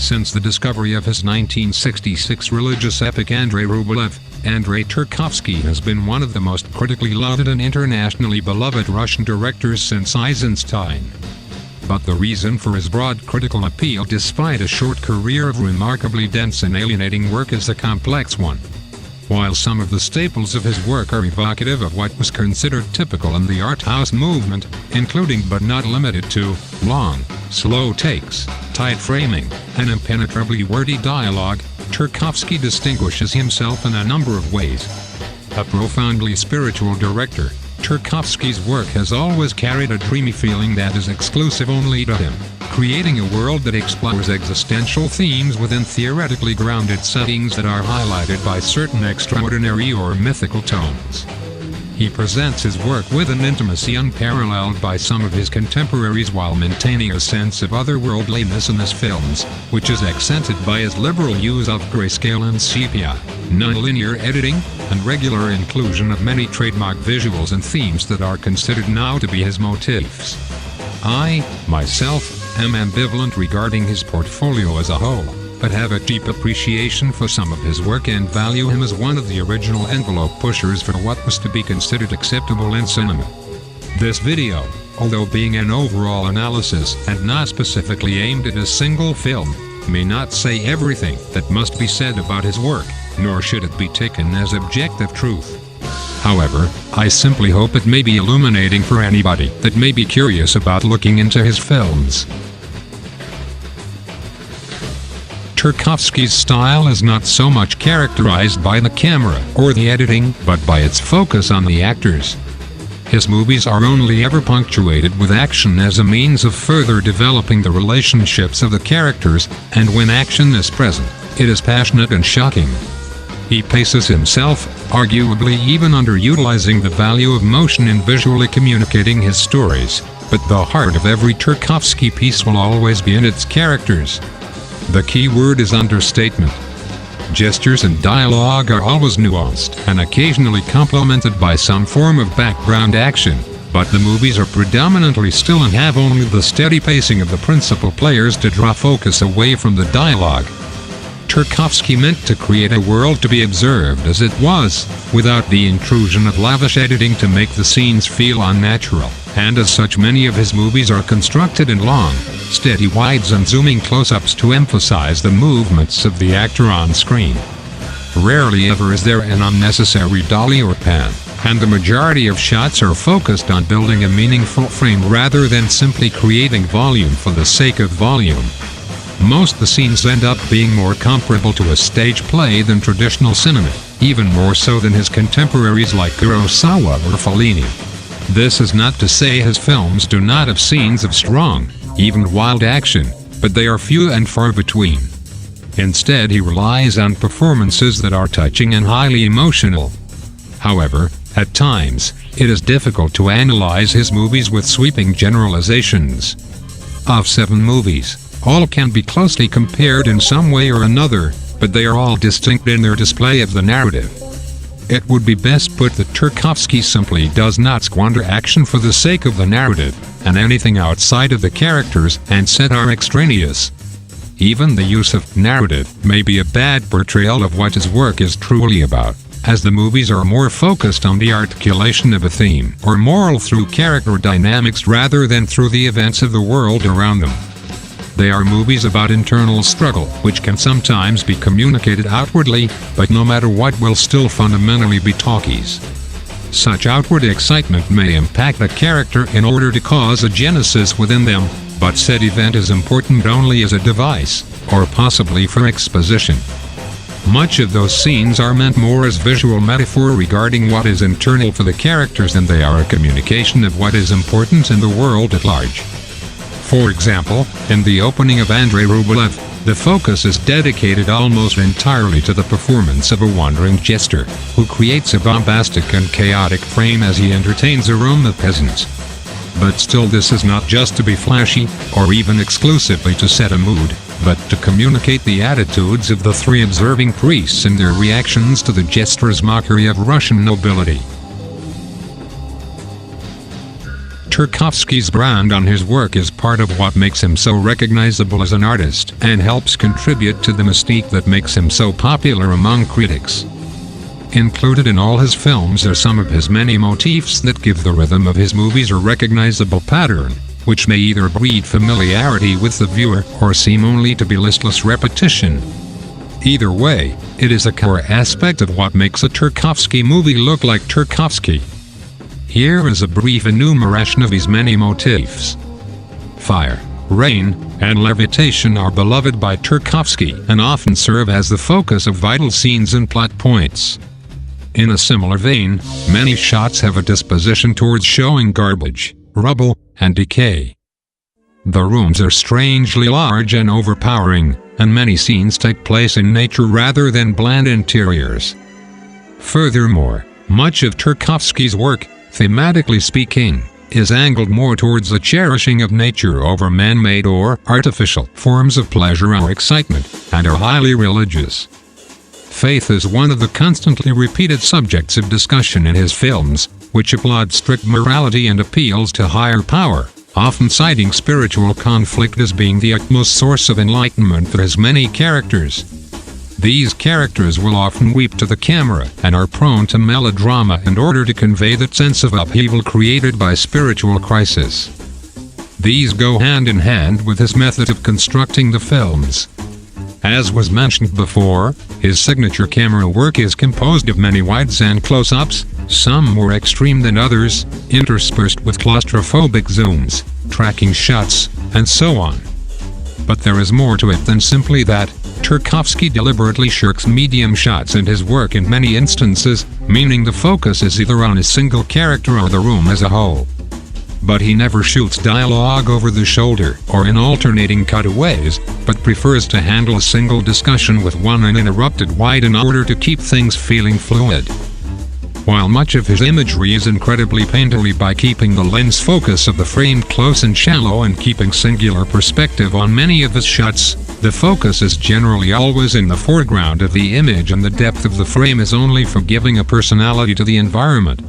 Since the discovery of his 1966 religious epic Andrei Rublev, Andrei Tarkovsky has been one of the most critically lauded and internationally beloved Russian directors since Eisenstein. But the reason for his broad critical appeal despite a short career of remarkably dense and alienating work is a complex one. While some of the staples of his work are evocative of what was considered typical in the art house movement, including but not limited to long, slow takes, tight framing, and impenetrably wordy dialogue, Tarkovsky distinguishes himself in a number of ways. A profoundly spiritual director, Tarkovsky's work has always carried a dreamy feeling that is exclusive only to him, creating a world that explores existential themes within theoretically grounded settings that are highlighted by certain extraordinary or mythical tones. He presents his work with an intimacy unparalleled by some of his contemporaries while maintaining a sense of otherworldliness in his films, which is accented by his liberal use of grayscale and sepia, non-linear editing, and regular inclusion of many trademark visuals and themes that are considered now to be his motifs. I, myself, am ambivalent regarding his portfolio as a whole, but have a deep appreciation for some of his work and value him as one of the original envelope pushers for what was to be considered acceptable in cinema. This video, although being an overall analysis and not specifically aimed at a single film, may not say everything that must be said about his work, nor should it be taken as objective truth. However, I simply hope it may be illuminating for anybody that may be curious about looking into his films. Tarkovsky's style is not so much characterized by the camera or the editing, but by its focus on the actors. His movies are only ever punctuated with action as a means of further developing the relationships of the characters, and when action is present, it is passionate and shocking. He paces himself, arguably even underutilizing the value of motion in visually communicating his stories, but the heart of every Tarkovsky piece will always be in its characters. The key word is understatement. Gestures and dialogue are always nuanced and occasionally complemented by some form of background action, but the movies are predominantly still and have only the steady pacing of the principal players to draw focus away from the dialogue. Tarkovsky meant to create a world to be observed as it was, without the intrusion of lavish editing to make the scenes feel unnatural, and as such many of his movies are constructed in long, steady wides and zooming close-ups to emphasize the movements of the actor on screen. Rarely ever is there an unnecessary dolly or pan, and the majority of shots are focused on building a meaningful frame rather than simply creating volume for the sake of volume. Most of the scenes end up being more comparable to a stage play than traditional cinema, even more so than his contemporaries like Kurosawa or Fellini. This is not to say his films do not have scenes of strong, even wild action, but they are few and far between. Instead, he relies on performances that are touching and highly emotional. However, at times, it is difficult to analyze his movies with sweeping generalizations. Of 7 movies, all can be closely compared in some way or another, but they are all distinct in their display of the narrative. It would be best put that Tarkovsky simply does not squander action for the sake of the narrative, and anything outside of the characters and set are extraneous. Even the use of narrative may be a bad portrayal of what his work is truly about, as the movies are more focused on the articulation of a theme or moral through character dynamics rather than through the events of the world around them. They are movies about internal struggle, which can sometimes be communicated outwardly, but no matter what will still fundamentally be talkies. Such outward excitement may impact a character in order to cause a genesis within them, but said event is important only as a device, or possibly for exposition. Much of those scenes are meant more as visual metaphor regarding what is internal for the characters than they are a communication of what is important in the world at large. For example, in the opening of Andrei Rublev, the focus is dedicated almost entirely to the performance of a wandering jester, who creates a bombastic and chaotic frame as he entertains a room of peasants. But still, this is not just to be flashy, or even exclusively to set a mood, but to communicate the attitudes of the 3 observing priests and their reactions to the jester's mockery of Russian nobility. Tarkovsky's brand on his work is part of what makes him so recognizable as an artist and helps contribute to the mystique that makes him so popular among critics. Included in all his films are some of his many motifs that give the rhythm of his movies a recognizable pattern, which may either breed familiarity with the viewer or seem only to be listless repetition. Either way, it is a core aspect of what makes a Tarkovsky movie look like Tarkovsky. Here is a brief enumeration of his many motifs. Fire, rain, and levitation are beloved by Tarkovsky and often serve as the focus of vital scenes and plot points. In a similar vein, many shots have a disposition towards showing garbage, rubble, and decay. The rooms are strangely large and overpowering, and many scenes take place in nature rather than bland interiors. Furthermore, much of Tarkovsky's work, thematically speaking, is angled more towards the cherishing of nature over man-made or artificial forms of pleasure or excitement, and are highly religious. Faith is one of the constantly repeated subjects of discussion in his films, which applaud strict morality and appeals to higher power, often citing spiritual conflict as being the utmost source of enlightenment for his many characters. These characters will often weep to the camera and are prone to melodrama in order to convey that sense of upheaval created by spiritual crisis. These go hand in hand with his method of constructing the films. As was mentioned before, his signature camera work is composed of many wides and close-ups, some more extreme than others, interspersed with claustrophobic zooms, tracking shots, and so on. But there is more to it than simply that. Tarkovsky deliberately shirks medium shots in his work in many instances, meaning the focus is either on a single character or the room as a whole. But he never shoots dialogue over the shoulder or in alternating cutaways, but prefers to handle a single discussion with one uninterrupted wide in order to keep things feeling fluid. While much of his imagery is incredibly painterly by keeping the lens focus of the frame close and shallow and keeping singular perspective on many of his shots, the focus is generally always in the foreground of the image and the depth of the frame is only for giving a personality to the environment.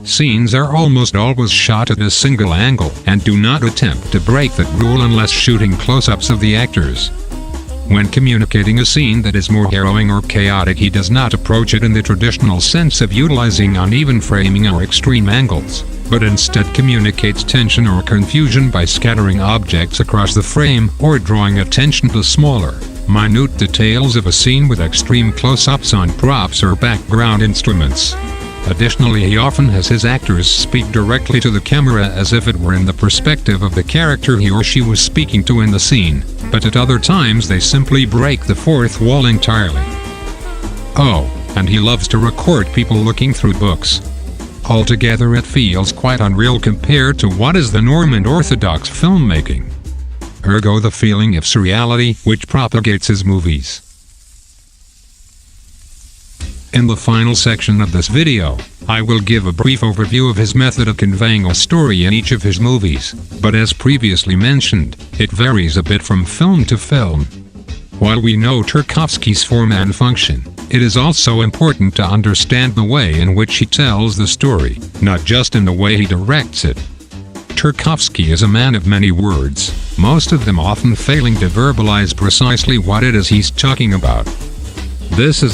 Scenes are almost always shot at a single angle and do not attempt to break that rule unless shooting close-ups of the actors. When communicating a scene that is more harrowing or chaotic, he does not approach it in the traditional sense of utilizing uneven framing or extreme angles, but instead communicates tension or confusion by scattering objects across the frame or drawing attention to smaller, minute details of a scene with extreme close-ups on props or background instruments. Additionally, he often has his actors speak directly to the camera as if it were in the perspective of the character he or she was speaking to in the scene, but at other times they simply break the fourth wall entirely. Oh, and he loves to record people looking through books. Altogether it feels quite unreal compared to what is the norm in orthodox filmmaking. Ergo the feeling of surreality which propagates his movies. In the final section of this video, I will give a brief overview of his method of conveying a story in each of his movies, but as previously mentioned, it varies a bit from film to film. While we know Tarkovsky's form and function, it is also important to understand the way in which he tells the story, not just in the way he directs it. Tarkovsky is a man of many words, most of them often failing to verbalize precisely what it is he's talking about. This is